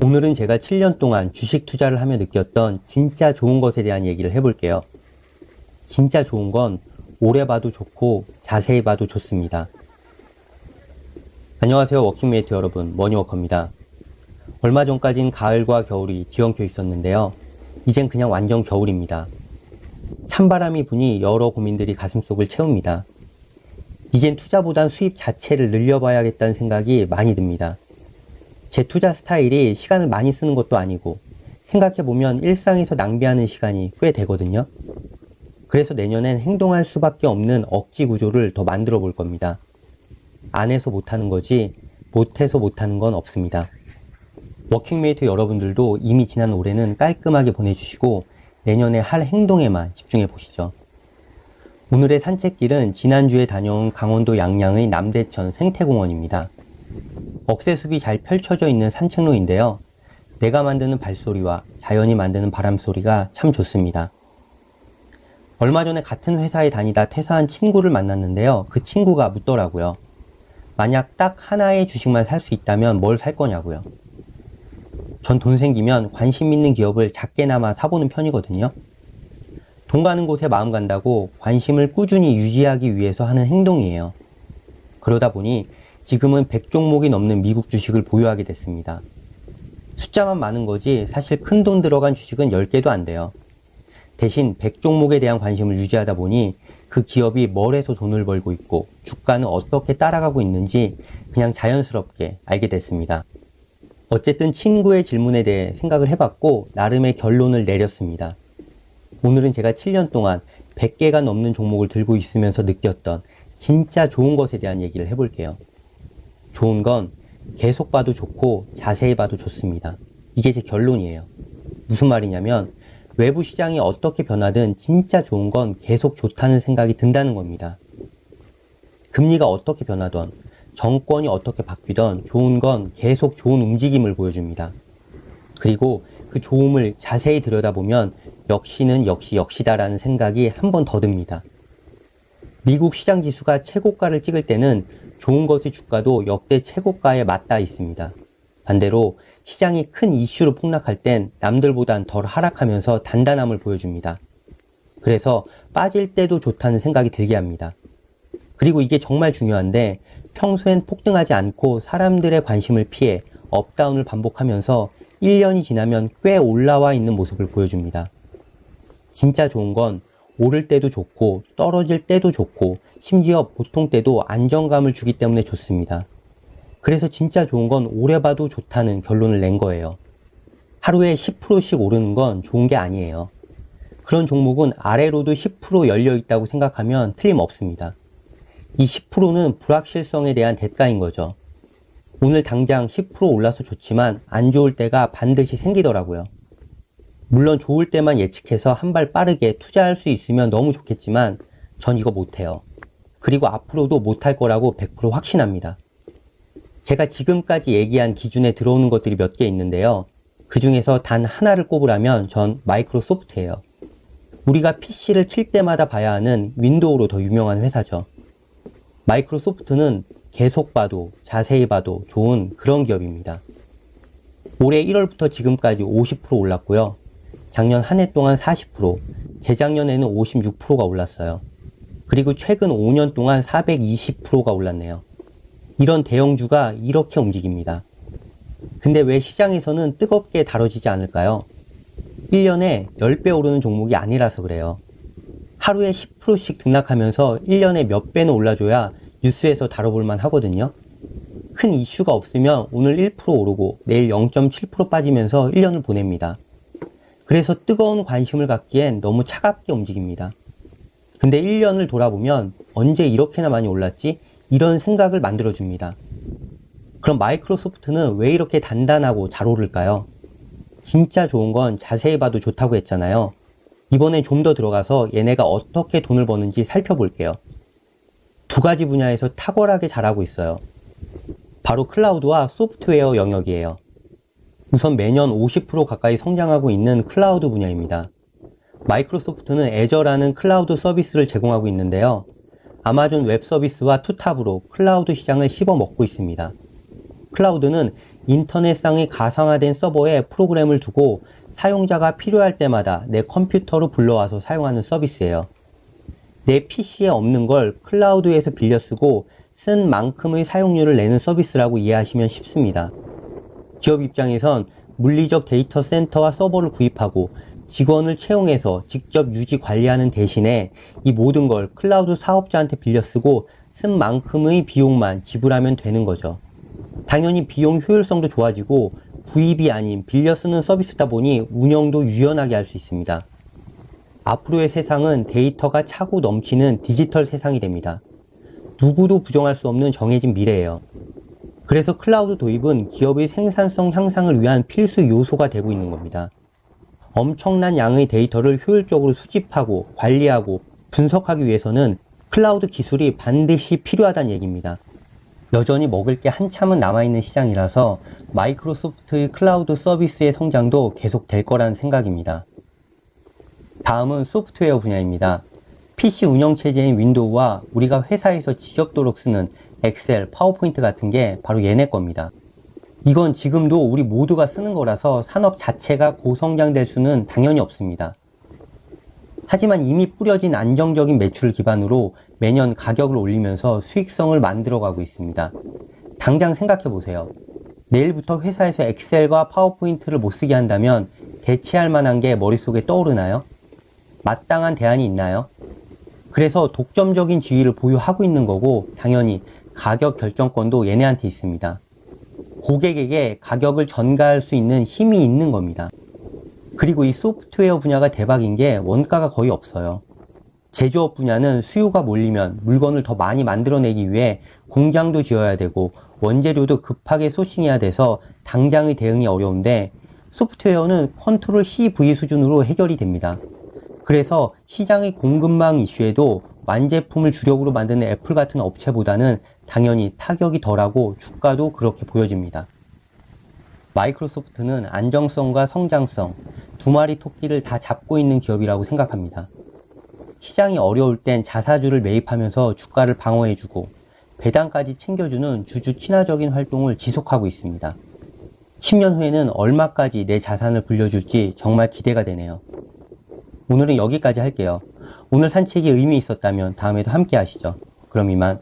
오늘은 제가 7년 동안 주식 투자를 하며 느꼈던 진짜 좋은 것에 대한 얘기를 해볼게요. 진짜 좋은 건 오래 봐도 좋고 자세히 봐도 좋습니다. 안녕하세요, 워킹메이트 여러분, 머니워커입니다. 얼마 전까진 가을과 겨울이 뒤엉켜 있었는데요. 이젠 그냥 완전 겨울입니다. 찬바람이 부니 여러 고민들이 가슴속을 채웁니다. 이젠 투자보단 수입 자체를 늘려봐야겠다는 생각이 많이 듭니다. 제 투자 스타일이 시간을 많이 쓰는 것도 아니고 생각해보면 일상에서 낭비하는 시간이 꽤 되거든요. 그래서 내년엔 행동할 수밖에 없는 억지 구조를 더 만들어 볼 겁니다. 안 해서 못하는 거지 못해서 못하는 건 없습니다. 워킹메이트 여러분들도 이미 지난 올해는 깔끔하게 보내주시고 내년에 할 행동에만 집중해 보시죠. 오늘의 산책길은 지난주에 다녀온 강원도 양양의 남대천 생태공원입니다. 억새숲이 잘 펼쳐져 있는 산책로인데요. 내가 만드는 발소리와 자연이 만드는 바람소리가 참 좋습니다. 얼마 전에 같은 회사에 다니다 퇴사한 친구를 만났는데요. 그 친구가 묻더라고요. 만약 딱 하나의 주식만 살 수 있다면 뭘 살 거냐고요. 전 돈 생기면 관심 있는 기업을 작게나마 사보는 편이거든요. 돈 가는 곳에 마음 간다고 관심을 꾸준히 유지하기 위해서 하는 행동이에요. 그러다 보니 지금은 100종목이 넘는 미국 주식을 보유하게 됐습니다. 숫자만 많은 거지 사실 큰 돈 들어간 주식은 10개도 안 돼요. 대신 100종목에 대한 관심을 유지하다 보니 그 기업이 뭘 해서 돈을 벌고 있고 주가는 어떻게 따라가고 있는지 그냥 자연스럽게 알게 됐습니다. 어쨌든 친구의 질문에 대해 생각을 해봤고 나름의 결론을 내렸습니다. 오늘은 제가 7년 동안 100개가 넘는 종목을 들고 있으면서 느꼈던 진짜 좋은 것에 대한 얘기를 해볼게요. 좋은 건 계속 봐도 좋고 자세히 봐도 좋습니다. 이게 제 결론이에요. 무슨 말이냐면 외부 시장이 어떻게 변하든 진짜 좋은 건 계속 좋다는 생각이 든다는 겁니다. 금리가 어떻게 변하던 정권이 어떻게 바뀌던 좋은 건 계속 좋은 움직임을 보여줍니다. 그리고 그 좋음을 자세히 들여다보면 역시는 역시다라는 생각이 한 번 더 듭니다. 미국 시장 지수가 최고가를 찍을 때는 좋은 것의 주가도 역대 최고가에 맞닿아 있습니다. 반대로 시장이 큰 이슈로 폭락할 땐 남들보단 덜 하락하면서 단단함을 보여줍니다. 그래서 빠질 때도 좋다는 생각이 들게 합니다. 그리고 이게 정말 중요한데 평소엔 폭등하지 않고 사람들의 관심을 피해 업다운을 반복하면서 1년이 지나면 꽤 올라와 있는 모습을 보여줍니다. 진짜 좋은 건 오를 때도 좋고 떨어질 때도 좋고 심지어 보통 때도 안정감을 주기 때문에 좋습니다. 그래서 진짜 좋은 건 오래 봐도 좋다는 결론을 낸 거예요. 하루에 10%씩 오르는 건 좋은 게 아니에요. 그런 종목은 아래로도 10% 열려 있다고 생각하면 틀림없습니다. 이 10%는 불확실성에 대한 대가인 거죠. 오늘 당장 10% 올라서 좋지만 안 좋을 때가 반드시 생기더라고요. 물론 좋을 때만 예측해서 한 발 빠르게 투자할 수 있으면 너무 좋겠지만 전 이거 못해요. 그리고 앞으로도 못할 거라고 100% 확신합니다. 제가 지금까지 얘기한 기준에 들어오는 것들이 몇 개 있는데요. 그 중에서 단 하나를 꼽으라면 전 마이크로소프트예요. 우리가 PC를 킬 때마다 봐야 하는 윈도우로 더 유명한 회사죠. 마이크로소프트는 계속 봐도 자세히 봐도 좋은 그런 기업입니다. 올해 1월부터 지금까지 50% 올랐고요. 작년 한 해 동안 40%, 재작년에는 56%가 올랐어요. 그리고 최근 5년 동안 420%가 올랐네요. 이런 대형주가 이렇게 움직입니다. 근데 왜 시장에서는 뜨겁게 다뤄지지 않을까요? 1년에 10배 오르는 종목이 아니라서 그래요. 하루에 10%씩 등락하면서 1년에 몇 배는 올라줘야 뉴스에서 다뤄볼만 하거든요. 큰 이슈가 없으면 오늘 1% 오르고 내일 0.7% 빠지면서 1년을 보냅니다. 그래서 뜨거운 관심을 갖기엔 너무 차갑게 움직입니다. 근데 1년을 돌아보면 언제 이렇게나 많이 올랐지? 이런 생각을 만들어줍니다. 그럼 마이크로소프트는 왜 이렇게 단단하고 잘 오를까요? 진짜 좋은 건 자세히 봐도 좋다고 했잖아요. 이번엔 좀 더 들어가서 얘네가 어떻게 돈을 버는지 살펴볼게요. 두 가지 분야에서 탁월하게 잘하고 있어요. 바로 클라우드와 소프트웨어 영역이에요. 우선 매년 50% 가까이 성장하고 있는 클라우드 분야입니다. 마이크로소프트는 애저라는 클라우드 서비스를 제공하고 있는데요. 아마존 웹 서비스와 투탑으로 클라우드 시장을 씹어먹고 있습니다. 클라우드는 인터넷상의 가상화된 서버에 프로그램을 두고 사용자가 필요할 때마다 내 컴퓨터로 불러와서 사용하는 서비스예요. 내 PC에 없는 걸 클라우드에서 빌려 쓰고 쓴 만큼의 사용료를 내는 서비스라고 이해하시면 쉽습니다. 기업 입장에선 물리적 데이터 센터와 서버를 구입하고 직원을 채용해서 직접 유지 관리하는 대신에 이 모든 걸 클라우드 사업자한테 빌려 쓰고 쓴 만큼의 비용만 지불하면 되는 거죠. 당연히 비용 효율성도 좋아지고 구입이 아닌 빌려 쓰는 서비스다 보니 운영도 유연하게 할 수 있습니다. 앞으로의 세상은 데이터가 차고 넘치는 디지털 세상이 됩니다. 누구도 부정할 수 없는 정해진 미래예요. 그래서 클라우드 도입은 기업의 생산성 향상을 위한 필수 요소가 되고 있는 겁니다. 엄청난 양의 데이터를 효율적으로 수집하고 관리하고 분석하기 위해서는 클라우드 기술이 반드시 필요하다는 얘기입니다. 여전히 먹을 게 한참은 남아있는 시장이라서 마이크로소프트의 클라우드 서비스의 성장도 계속 될 거라는 생각입니다. 다음은 소프트웨어 분야입니다. PC 운영체제인 윈도우와 우리가 회사에서 지겹도록 쓰는 엑셀, 파워포인트 같은 게 바로 얘네 겁니다. 이건 지금도 우리 모두가 쓰는 거라서 산업 자체가 고성장될 수는 당연히 없습니다. 하지만 이미 뿌려진 안정적인 매출을 기반으로 매년 가격을 올리면서 수익성을 만들어가고 있습니다. 당장 생각해보세요. 내일부터 회사에서 엑셀과 파워포인트를 못 쓰게 한다면 대체할 만한 게 머릿속에 떠오르나요? 마땅한 대안이 있나요? 그래서 독점적인 지위를 보유하고 있는 거고 당연히 가격 결정권도 얘네한테 있습니다. 고객에게 가격을 전가할 수 있는 힘이 있는 겁니다. 그리고 이 소프트웨어 분야가 대박인 게 원가가 거의 없어요. 제조업 분야는 수요가 몰리면 물건을 더 많이 만들어내기 위해 공장도 지어야 되고 원재료도 급하게 소싱해야 돼서 당장의 대응이 어려운데 소프트웨어는 컨트롤 CV 수준으로 해결이 됩니다. 그래서 시장의 공급망 이슈에도 완제품을 주력으로 만드는 애플 같은 업체보다는 당연히 타격이 덜하고 주가도 그렇게 보여집니다. 마이크로소프트는 안정성과 성장성, 두 마리 토끼를 다 잡고 있는 기업이라고 생각합니다. 시장이 어려울 땐 자사주를 매입하면서 주가를 방어해주고 배당까지 챙겨주는 주주 친화적인 활동을 지속하고 있습니다. 10년 후에는 얼마까지 내 자산을 불려줄지 정말 기대가 되네요. 오늘은 여기까지 할게요. 오늘 산책이 의미 있었다면 다음에도 함께 하시죠. 그럼 이만.